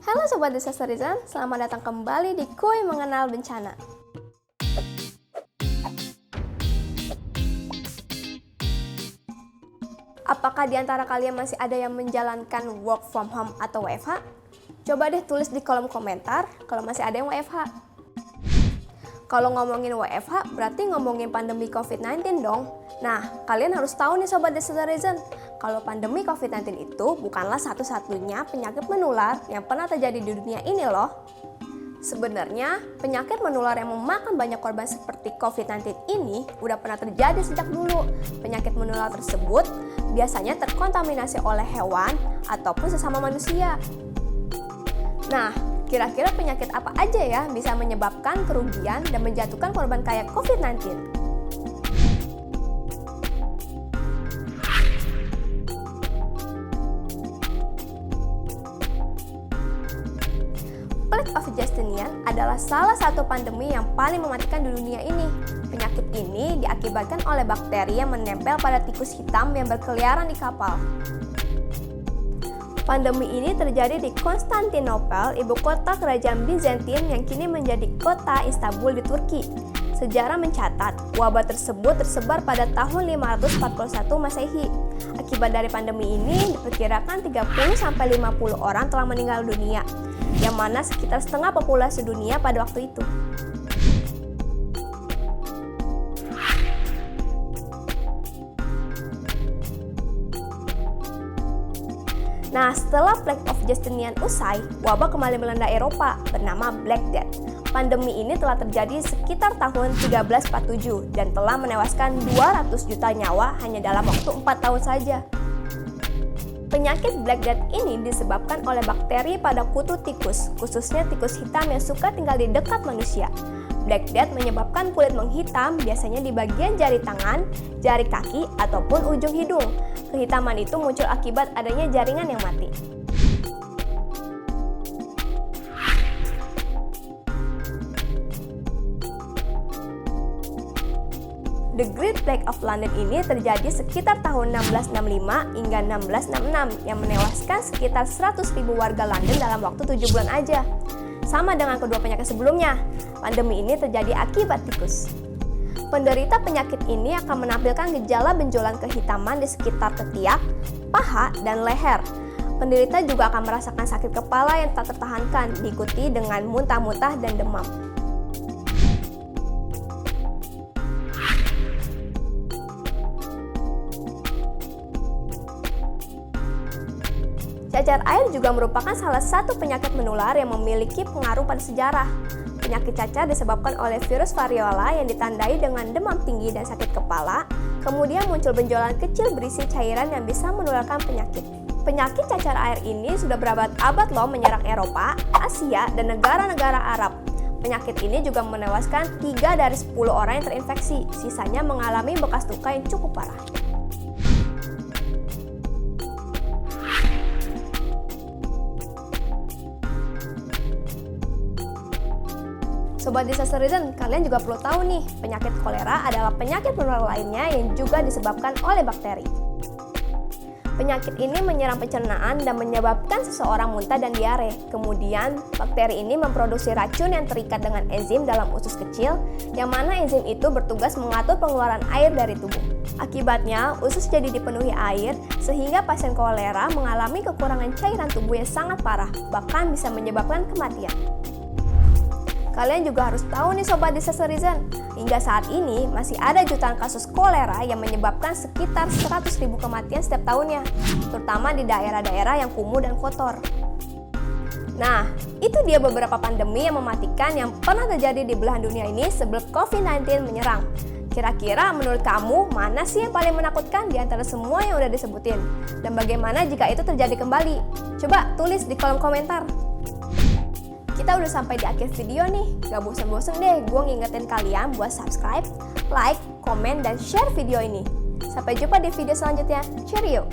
Halo Sobat Disasterizen, selamat datang kembali di Kuy Mengenal Bencana. Apakah di antara kalian masih ada yang menjalankan work from home atau WFH? Coba deh tulis di kolom komentar kalau masih ada yang WFH. Kalau ngomongin WFH, berarti ngomongin pandemi COVID-19 dong. Nah, kalian harus tahu nih Sobat Disasterizen, kalau pandemi COVID-19 itu bukanlah satu-satunya penyakit menular yang pernah terjadi di dunia ini loh. Sebenarnya, penyakit menular yang memakan banyak korban seperti COVID-19 ini udah pernah terjadi sejak dulu. Penyakit menular tersebut biasanya terkontaminasi oleh hewan ataupun sesama manusia. Nah, kira-kira penyakit apa aja ya bisa menyebabkan kerugian dan menjatuhkan korban kayak COVID-19? Plague of Justinian adalah salah satu pandemi yang paling mematikan di dunia ini. Penyakit ini diakibatkan oleh bakteri yang menempel pada tikus hitam yang berkeliaran di kapal. Pandemi ini terjadi di Konstantinopel, ibu kota kerajaan Bizantin yang kini menjadi kota Istanbul di Turki. Sejarah mencatat, wabah tersebut tersebar pada tahun 541 Masehi. Akibat dari pandemi ini, diperkirakan 30-50 orang telah meninggal dunia, yang mana sekitar setengah populasi dunia pada waktu itu. Nah, setelah Plague of Justinian usai, wabah kembali melanda Eropa bernama Black Death. Pandemi ini telah terjadi sekitar tahun 1347 dan telah menewaskan 200 juta nyawa hanya dalam waktu 4 tahun saja. Penyakit Black Death ini disebabkan oleh bakteri pada kutu tikus, khususnya tikus hitam yang suka tinggal di dekat manusia. Black Death menyebabkan kulit menghitam, biasanya di bagian jari tangan, jari kaki, ataupun ujung hidung. Kehitaman itu muncul akibat adanya jaringan yang mati. The Great Plague of London ini terjadi sekitar tahun 1665 hingga 1666 yang menewaskan sekitar 100.000 warga London dalam waktu 7 bulan aja. Sama dengan kedua penyakit sebelumnya, pandemi ini terjadi akibat tikus. Penderita penyakit ini akan menampilkan gejala benjolan kehitaman di sekitar ketiak, paha, dan leher. Penderita juga akan merasakan sakit kepala yang tak tertahankan, diikuti dengan muntah-muntah dan demam. Cacar air juga merupakan salah satu penyakit menular yang memiliki pengaruh pada sejarah. Penyakit cacar disebabkan oleh virus variola yang ditandai dengan demam tinggi dan sakit kepala, kemudian muncul benjolan kecil berisi cairan yang bisa menularkan penyakit. Penyakit cacar air ini sudah berabad-abad loh menyerang Eropa, Asia, dan negara-negara Arab. Penyakit ini juga menewaskan 3 dari 10 orang yang terinfeksi, sisanya mengalami bekas luka yang cukup parah. Sobat Disasterizen, kalian juga perlu tahu nih, penyakit kolera adalah penyakit menular lainnya yang juga disebabkan oleh bakteri. Penyakit ini menyerang pencernaan dan menyebabkan seseorang muntah dan diare. Kemudian, bakteri ini memproduksi racun yang terikat dengan enzim dalam usus kecil, yang mana enzim itu bertugas mengatur pengeluaran air dari tubuh. Akibatnya, usus jadi dipenuhi air, sehingga pasien kolera mengalami kekurangan cairan tubuh yang sangat parah, bahkan bisa menyebabkan kematian. Kalian juga harus tahu nih Sobat Disasterizen, hingga saat ini masih ada jutaan kasus kolera yang menyebabkan sekitar 100.000 kematian setiap tahunnya, terutama di daerah-daerah yang kumuh dan kotor. Nah, itu dia beberapa pandemi yang mematikan yang pernah terjadi di belahan dunia ini sebelum COVID-19 menyerang. Kira-kira menurut kamu, mana sih yang paling menakutkan di antara semua yang udah disebutin? Dan bagaimana jika itu terjadi kembali? Coba tulis di kolom komentar. Kita udah sampai di akhir video nih, gak bosen-bosen deh gue ngingetin kalian buat subscribe, like, komen, dan share video ini. Sampai jumpa di video selanjutnya, cheerio!